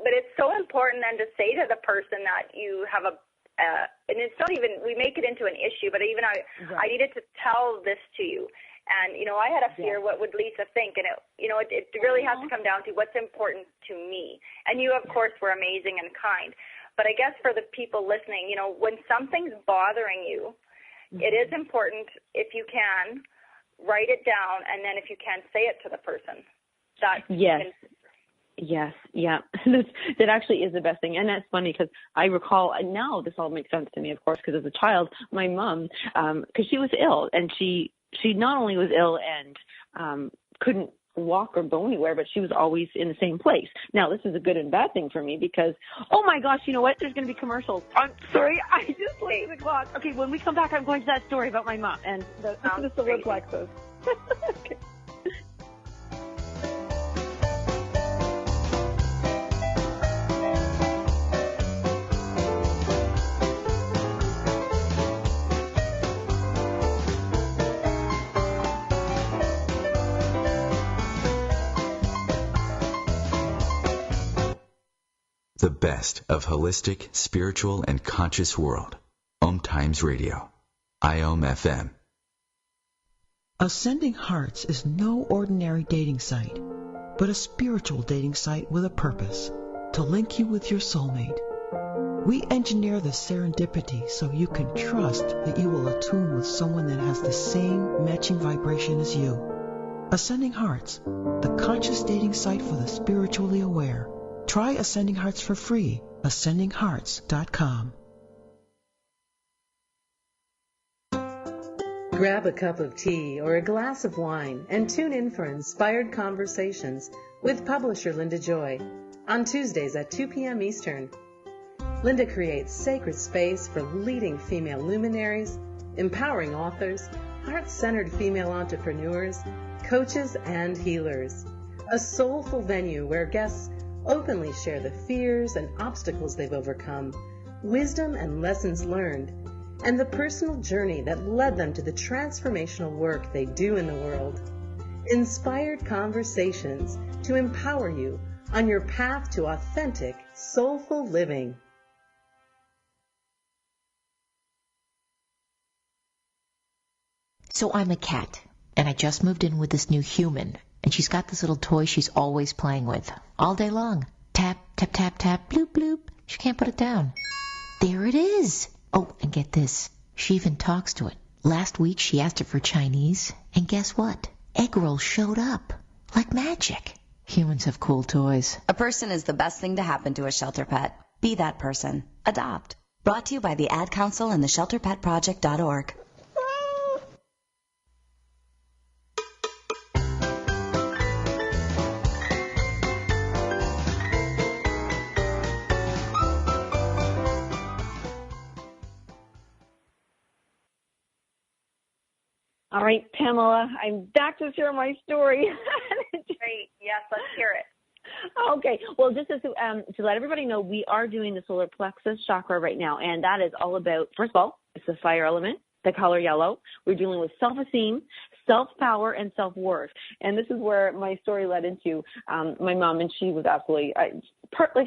But it's so important then to say to the person that you have and it's not even, we make it into an issue, but even I needed to tell this to you. And, I had a fear, what would Lisa think? And, it really has to come down to what's important to me. And you, of course, were amazing and kind. But I guess for the people listening, when something's bothering you, it is important, if you can, write it down. And then if you can, say it to the person. Yes, yeah. That actually is the best thing. And that's funny, because I recall, now this all makes sense to me, of course, because as a child, my mom, because she was ill, and she not only was ill and couldn't walk or go anywhere, but she was always in the same place. Now, this is a good and bad thing for me, because, oh my gosh, you know what? There's going to be commercials. I'm sorry, I just looked at the clock. Okay, when we come back, I'm going to that story about my mom and the solar plexus. Okay. The best of holistic, spiritual, and conscious world. Times Radio. IOM FM. Ascending Hearts is no ordinary dating site, but a spiritual dating site with a purpose, to link you with your soulmate. We engineer the serendipity so you can trust that you will attune with someone that has the same matching vibration as you. Ascending Hearts, the conscious dating site for the spiritually aware. Try Ascending Hearts for free. ascendinghearts.com. Grab a cup of tea or a glass of wine and tune in for inspired conversations with publisher Linda Joy on Tuesdays at 2 p.m. Eastern. Linda creates sacred space for leading female luminaries, empowering authors, heart-centered female entrepreneurs, coaches, and healers. A soulful venue where guests openly share the fears and obstacles they've overcome, wisdom and lessons learned, and the personal journey that led them to the transformational work they do in the world. Inspired conversations to empower you on your path to authentic, soulful living. So I'm a cat, and I just moved in with this new human. And she's got this little toy she's always playing with, all day long. Tap, tap, tap, tap, bloop, bloop. She can't put it down. There it is. Oh, and get this. She even talks to it. Last week she asked it for Chinese, and guess what? Egg rolls showed up. Like magic. Humans have cool toys. A person is the best thing to happen to a shelter pet. Be that person. Adopt. Brought to you by the Ad Council and the ShelterPetProject.org. All right, Pamela, I'm back to share my story. Great. Yes, let's hear it. Okay. Well, just to let everybody know, we are doing the solar plexus chakra right now, and that is all about, first of all, it's the fire element, the color yellow. We're dealing with self-esteem, self-power, and self-worth. And this is where my story led into my mom, and she was absolutely,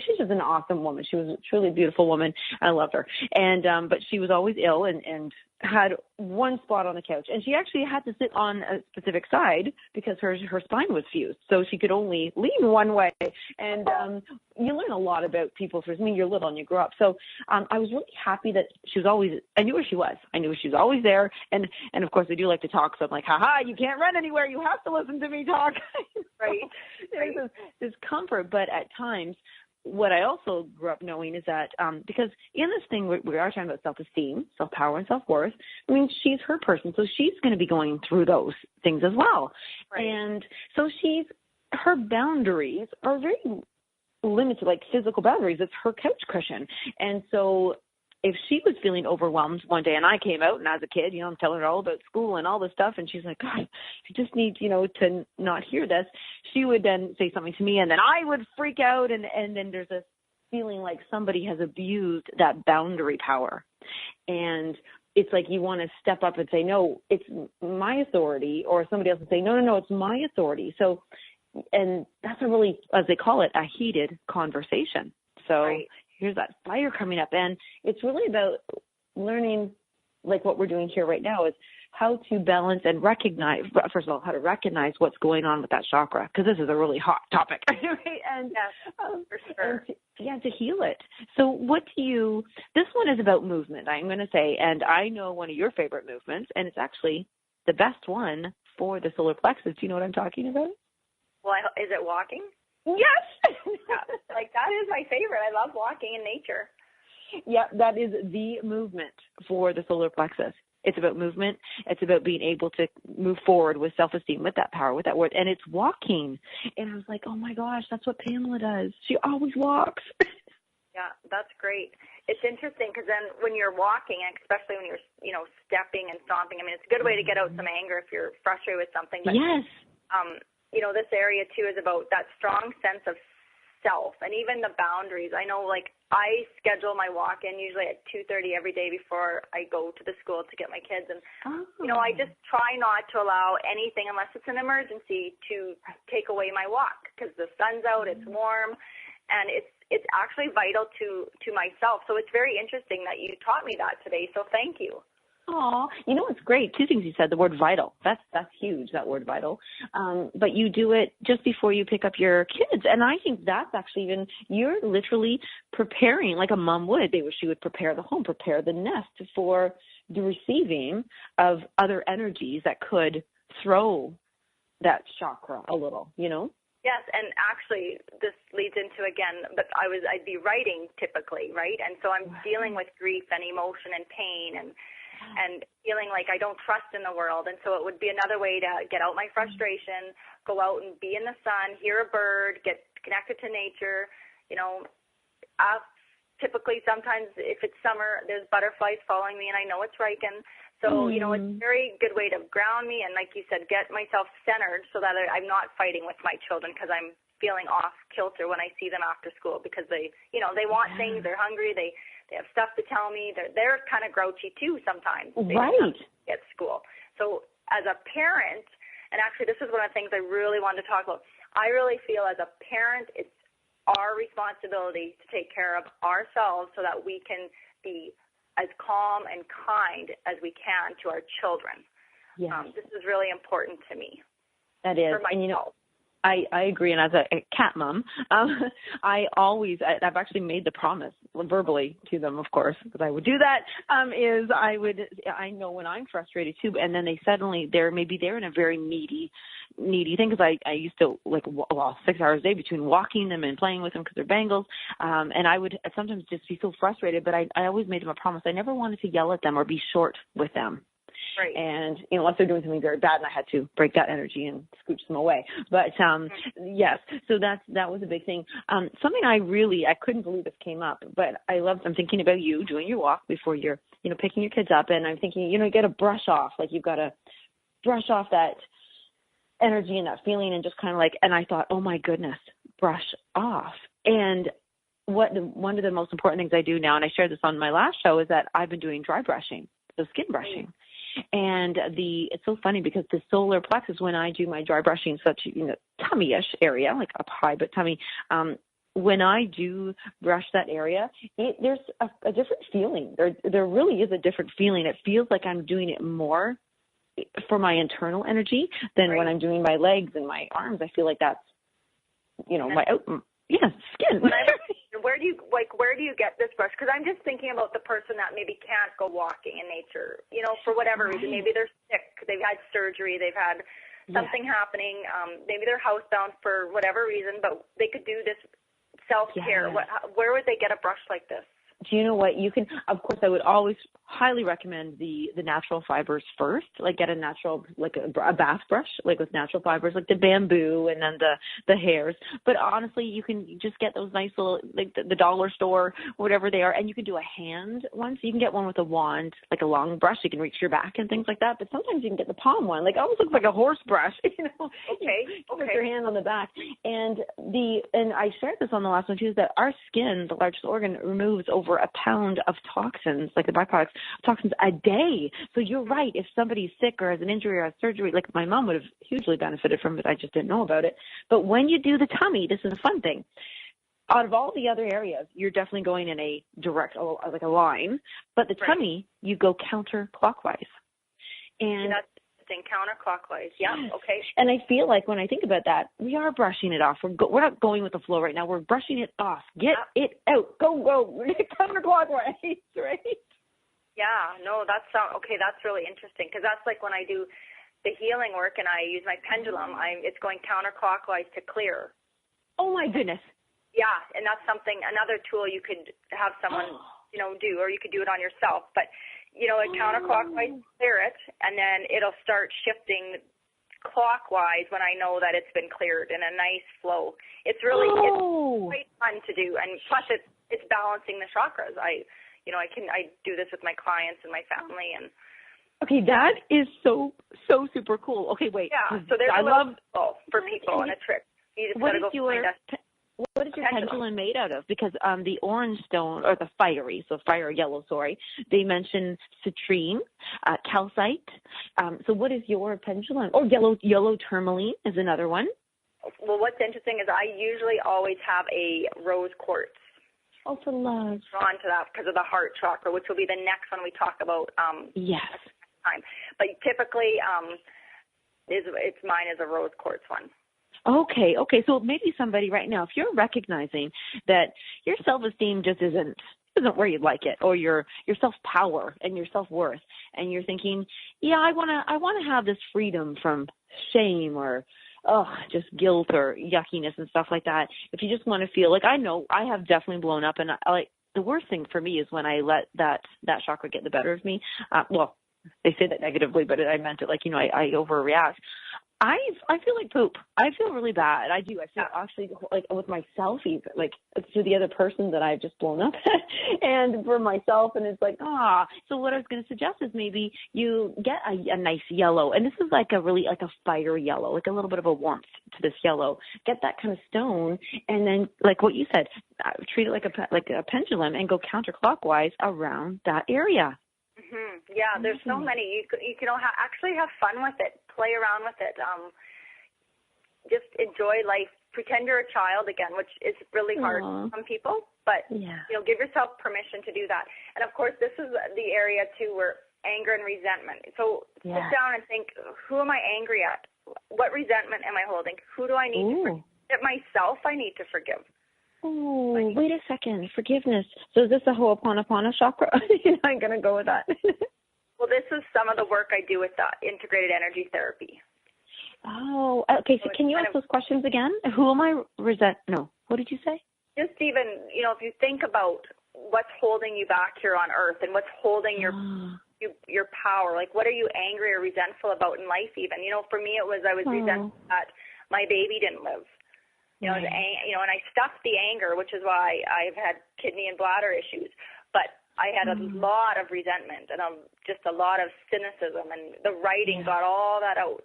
she's just an awesome woman. She was a truly beautiful woman. I loved her. And, but she was always ill and had one spot on the couch. And she actually had to sit on a specific side because her spine was fused. So she could only lean one way. And, you learn a lot about people. I mean, you're little and you grow up. So, I was really happy that she was always, I knew where she was. I knew she was always there. And of course I do like to talk. So I'm like, haha, you can't run anywhere. You have to listen to me talk. Right. There's this comfort, but at times, what I also grew up knowing is that because in this thing we are talking about self-esteem, self-power, and self-worth, I mean, she's her person, so she's going to be going through those things as well. Right. And so her boundaries are very limited, like physical boundaries. It's her couch cushion. And so if she was feeling overwhelmed one day and I came out and as a kid, I'm telling her all about school and all this stuff, and she's like, God, you just need, to not hear this, she would then say something to me and then I would freak out and then there's a feeling like somebody has abused that boundary power. And it's like you want to step up and say, no, it's my authority, or somebody else would say, no, it's my authority. So, and that's a really, as they call it, a heated conversation. So right. Here's that fire coming up. And it's really about learning, like what we're doing here right now, is how to balance and recognize, first of all, how to recognize what's going on with that chakra, because this is a really hot topic. And yes, for sure. And to heal it. So this one is about movement, I'm going to say, and I know one of your favorite movements, and it's actually the best one for the solar plexus. Do you know what I'm talking about? Well, is it walking? Yes. Like that is my favorite. I love walking in nature. Yeah, that is the movement for the solar plexus. It's about movement. It's about being able to move forward with self-esteem, with that power, with that word. And it's walking. And I was like, oh my gosh, that's what Pamela does. She always walks. Yeah, that's great. It's interesting because then when you're walking, especially when you're, stepping and stomping, I mean, it's a good way to get out some anger if you're frustrated with something. But, yes. This area too is about that strong sense of self and even the boundaries. I know, like, I schedule my walk-in usually at 2:30 every day before I go to the school to get my kids. And, I just try not to allow anything unless it's an emergency to take away my walk because the sun's out, it's warm, and it's actually vital to myself. So it's very interesting that you taught me that today. So thank you. Oh, it's great. Two things you said. The word vital. That's huge, that word vital. But you do it just before you pick up your kids. And I think that's actually you're literally preparing like a mom would. She would prepare the home, prepare the nest for the receiving of other energies that could throw that chakra a little, Yes, and actually this leads into, again, but I'd be writing typically, right? And so I'm dealing with grief and emotion and pain and feeling like I don't trust in the world. And so it would be another way to get out my frustration, go out and be in the sun, hear a bird, get connected to nature. Typically sometimes if it's summer, there's butterflies following me and I know it's Riken. So, it's a very good way to ground me and, like you said, get myself centered so that I'm not fighting with my children because I'm feeling off kilter when I see them after school because they want things, they're hungry, they have stuff to tell me. They're kind of grouchy too sometimes. Right. At school. So as a parent, and actually this is one of the things I really wanted to talk about, I really feel as a parent it's our responsibility to take care of ourselves so that we can be as calm and kind as we can to our children. Yes. This is really important to me. That is. For myself. I agree, and as a cat mom, I've actually made the promise verbally to them, of course, because I would do that. I know when I'm frustrated too, and then they're in a very needy thing because I used to 6 hours a day between walking them and playing with them because they're Bengals, and I would sometimes just be so frustrated. But I always made them a promise. I never wanted to yell at them or be short with them. Right. And, unless they're doing something very bad and I had to break that energy and scooch them away. But, yes, so that was a big thing. Something I couldn't believe this came up, but I'm thinking about you doing your walk before you're, picking your kids up. And I'm thinking, you got to brush off, like you've got to brush off that energy and that feeling and just kind of and I thought, oh my goodness, brush off. And one of the most important things I do now, and I shared this on my last show, is that I've been doing dry brushing, so skin brushing. And it's so funny because the solar plexus, when I do my dry brushing, such, tummy-ish area, like up high, but tummy, when I do brush that area, there's a different feeling. There really is a different feeling. It feels like I'm doing it more for my internal energy than when I'm doing my legs and my arms. I feel like that's, my skin. Where do you get this brush? Because I'm just thinking about the person that maybe can't go walking in nature, for whatever reason. Maybe they're sick, they've had surgery, they've had something happening. Maybe they're housebound for whatever reason, but they could do this self-care. Where would they get a brush like this? Do you know what? You can, of course, I would always highly recommend the natural fibers first. Like get a natural, like a bath brush, like with natural fibers, like the bamboo and then the hairs. But honestly, you can just get those nice little, like the dollar store, whatever they are, and you can do a hand one. So you can get one with a wand, like a long brush. You can reach your back and things like that. But sometimes you can get the palm one, like it almost looks like a horse brush. Okay. Put your hand on the back. And I shared this on the last one too, is that our skin, the largest organ, removes over a pound of toxins, like the byproducts, toxins a day. So you're right. If somebody's sick or has an injury or has surgery, like my mom would have hugely benefited from it. I just didn't know about it. But when you do the tummy, this is a fun thing. Out of all the other areas, you're definitely going in a direct, like a line. But the tummy, you go counterclockwise. And that's counterclockwise. Yeah. Okay. And I feel like when I think about that, we are brushing it off. We're not going with the flow right now. We're brushing it off. Get it out. Go. Counterclockwise, right? Yeah. No, that's really interesting because that's like when I do the healing work and I use my pendulum. It's going counterclockwise to clear. Oh my goodness. Yeah, and that's another tool you could have someone do, or you could do it on yourself. But a counterclockwise, clear it, and then it'll start shifting clockwise when I know that it's been cleared in a nice flow. It's really it's quite fun to do, and plus it's balancing the chakras. I do this with my clients and my family, and okay, that is so super cool. Okay, wait. Yeah, so there's for people and a trick. You just gotta go find us. What is your pendulum made out of? Because the orange stone, or the fire yellow, they mention citrine, calcite. So what is your pendulum? Or yellow tourmaline is another one. Well, what's interesting is I usually always have a rose quartz. Oh, for love. Drawn to that because of the heart chakra, which will be the next one we talk about. Yes. Next time. But typically, mine is a rose quartz one. Okay. So maybe somebody right now, if you're recognizing that your self-esteem just isn't where you'd like it, or your self-power and your self-worth, and you're thinking, I want to have this freedom from shame or just guilt or yuckiness and stuff like that. If you just want to feel like, I know I have definitely blown up, and the worst thing for me is when I let that chakra get the better of me. They say that negatively, but I meant it like, I overreact. I feel like poop. I feel really bad. I do. I feel actually like with myself, even like to the other person that I've just blown up and for myself. And it's like, So what I was going to suggest is maybe you get a nice yellow. And this is like a fire yellow, like a little bit of a warmth to this yellow. Get that kind of stone. And then like what you said, treat it like a pendulum and go counterclockwise around that area. Mm-hmm. Yeah, there's so many. You can actually have fun with it, play around with it. Just enjoy life. Pretend you're a child again, which is really hard for some people. But give yourself permission to do that. And of course, this is the area too where anger and resentment. So sit down and think: who am I angry at? What resentment am I holding? Who do I need to forgive? Myself, I need to forgive. Oh, wait a second. Forgiveness. So is this a Ho'oponopono chakra? I'm going to go with that. Well, this is some of the work I do with the integrated energy therapy. Oh, okay. So can you ask those questions again? Who am I No. What did you say? Just even, if you think about what's holding you back here on Earth and what's holding your power, like what are you angry or resentful about in life even? For me, I was resentful that my baby didn't live. And I stuffed the anger, which is why I've had kidney and bladder issues. But I had a lot of resentment and just a lot of cynicism, and the writing got all that out.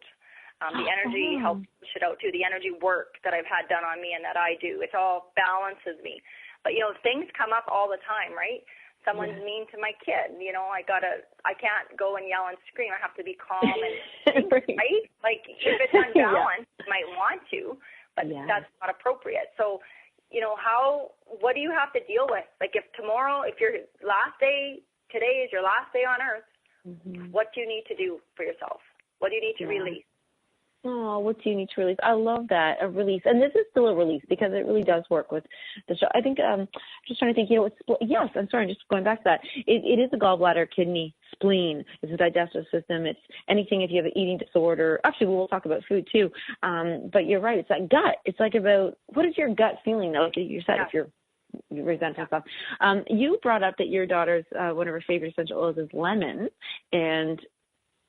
The energy helped push it out too. The energy work that I've had done on me and that I do, it all balances me. But things come up all the time, right? Someone's mean to my kid. I can't go and yell and scream. I have to be calm and right? Like if it's unbalanced, you might want to. But that's not appropriate. So, what do you have to deal with? Like if tomorrow, if your last day, today is your last day on earth, what do you need to do for yourself? What do you need to release? Oh, what do you need to release? I love that, a release. And this is still a release because it really does work with the show. I think, just trying to think, yes, I'm sorry, just going back to that. It is the gallbladder, kidney, spleen. It's the digestive system. It's anything if you have an eating disorder. Actually, we'll talk about food too. But you're right. It's that gut. It's like about, what is your gut feeling though? Like you said, if you're resentful stuff. You brought up that your daughter's, one of her favorite essential oils is lemon, and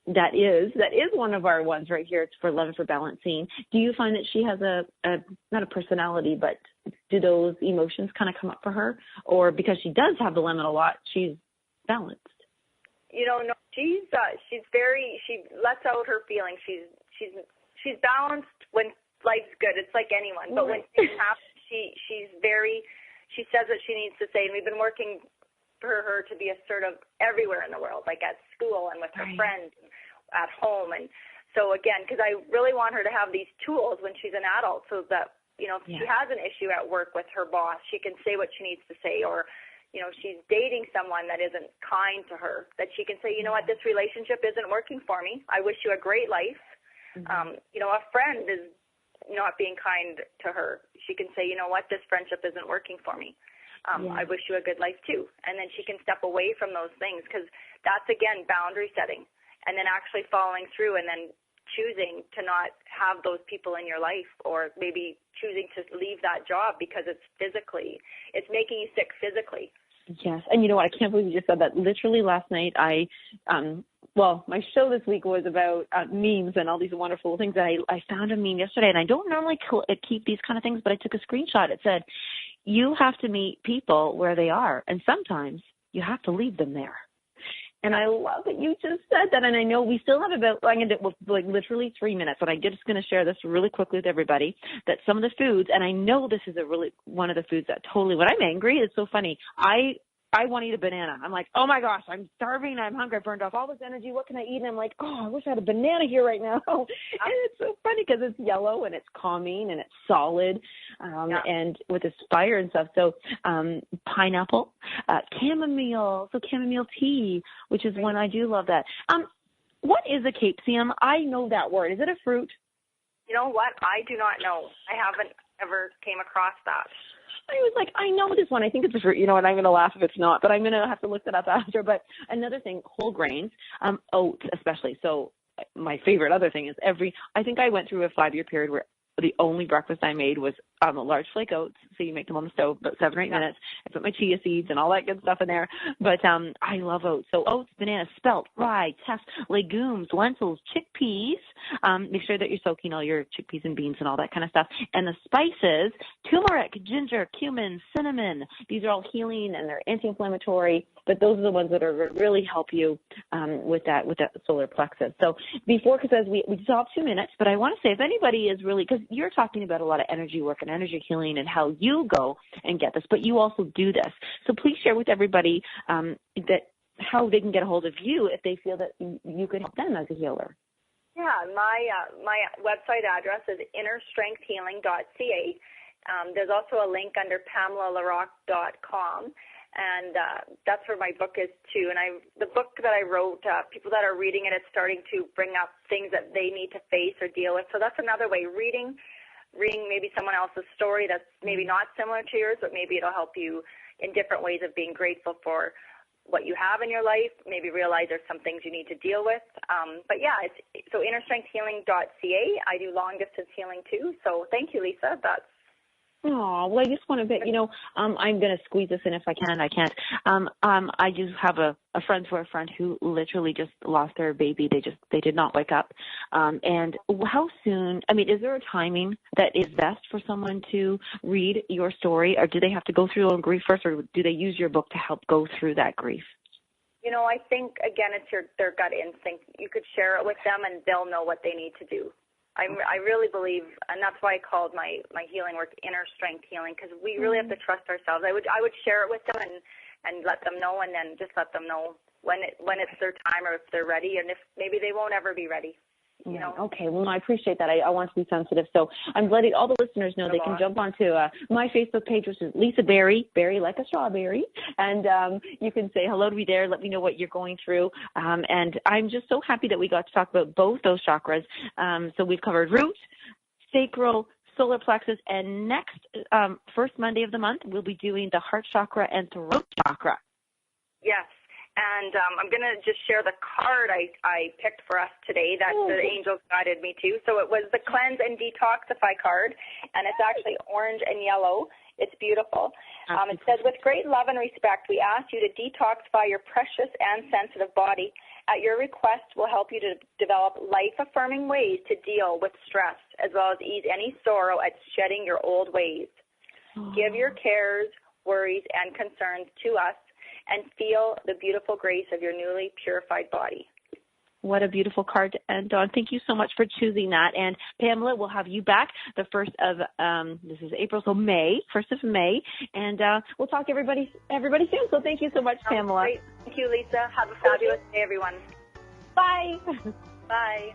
that is one of our ones right here. It's for lemon for balancing. Do you find that she has not a personality, but do those emotions kind of come up for her? Or because she does have the lemon a lot, she's balanced? No, she's she lets out her feelings. She's balanced when life's good. It's like anyone. But when things happen, she says what she needs to say. And we've been working for her to be assertive everywhere in the world, like at school and with her friends, at home. And so again, because I really want her to have these tools when she's an adult, so that if she has an issue at work with her boss, she can say what she needs to say, or she's dating someone that isn't kind to her, that she can say, what, this relationship isn't working for me. I wish you a great life. A friend is not being kind to her. She can say, what, this friendship isn't working for me. I wish you a good life too. And then she can step away from those things, because that's, again, boundary setting, and then actually following through and then choosing to not have those people in your life, or maybe choosing to leave that job because it's making you sick physically. Yes. And you know what? I can't believe you just said that. Literally last night, my show this week was about memes and all these wonderful things. And I found a meme yesterday, and I don't normally keep these kind of things, but I took a screenshot. It said, you have to meet people where they are, and sometimes you have to leave them there. And I love that you just said that. And I know we still have literally 3 minutes, but I'm just going to share this really quickly with everybody, that some of the foods, and I know this is one of the foods that totally, when I'm angry, it's so funny. I want to eat a banana. I'm like, oh my gosh, I'm starving. I'm hungry. I burned off all this energy. What can I eat? And I'm like, I wish I had a banana here right now. And it's so funny because it's yellow and it's calming and it's solid, and with this fire and stuff. So pineapple, chamomile tea, which is one I do love that. What is a capsium? I know that word. Is it a fruit? You know what? I do not know. I haven't ever came across that. I was like, I know this one. I think it's a fruit. You know what? I'm going to laugh if it's not, but I'm going to have to look that up after. But another thing, whole grains, oats especially. So my favorite other thing is I think I went through a 5-year period where the only breakfast I made was large flake oats. So you make them on the stove about 7 or 8 minutes. I put my chia seeds and all that good stuff in there. But I love oats. So oats, bananas, spelt, rye, teff, legumes, lentils, chickpeas. Make sure that you're soaking all your chickpeas and beans and all that kind of stuff. And the spices, turmeric, ginger, cumin, cinnamon. These are all healing and they're anti-inflammatory. But those are the ones that are really help you with that solar plexus. So before, because we still have 2 minutes, but I want to say if anybody is really, because you're talking about a lot of energy work and energy healing and how you go and get this, but you also do this. So please share with everybody that how they can get a hold of you if they feel that you could help them as a healer. Yeah, my website address is innerstrengthhealing.ca. There's also a link under PamelaLaroque.com. And that's where my book is too. And the book that I wrote, people that are reading it, it's starting to bring up things that they need to face or deal with. So that's another way, reading maybe someone else's story that's maybe not similar to yours, but maybe it'll help you in different ways of being grateful for what you have in your life, maybe realize there's some things you need to deal with. But yeah, so innerstrengthhealing.ca. I do long distance healing too. So thank you, Lisa. Oh, well, I just want to, I'm going to squeeze this in if I can. I can't. I just have a friend who literally just lost their baby. They did not wake up. And how soon, is there a timing that is best for someone to read your story, or do they have to go through their own grief first, or do they use your book to help go through that grief? I think, again, it's their gut instinct. You could share it with them and they'll know what they need to do. I really believe, and that's why I called my healing work inner strength healing, because we really have to trust ourselves. I would share it with them and let them know, and then just let them know when it's their time or if they're ready, and if maybe they won't ever be ready. You know? Okay, well, I appreciate that. I want to be sensitive. So I'm letting all the listeners know they can jump onto my Facebook page, which is Lisa Berry, Berry like a strawberry. And you can say hello to me there. Let me know what you're going through. And I'm just so happy that we got to talk about both those chakras. So we've covered root, sacral, solar plexus, and next first Monday of the month, we'll be doing the heart chakra and throat chakra. Yes. And I'm going to just share the card I picked for us today that the angels guided me to. So it was the Cleanse and Detoxify card, and it's actually orange and yellow. It's beautiful. It says, with great love and respect, we ask you to detoxify your precious and sensitive body. At your request, we'll help you to develop life-affirming ways to deal with stress, as well as ease any sorrow at shedding your old ways. Give your cares, worries, and concerns to us, and feel the beautiful grace of your newly purified body. What a beautiful card to end on. Thank you so much for choosing that. And Pamela, we'll have you back the 1st of, this is April, so May, 1st of May. And we'll talk to everybody soon. So thank you so much, Pamela. Great. Thank you, Lisa. Have a fabulous day, everyone. Bye. Bye.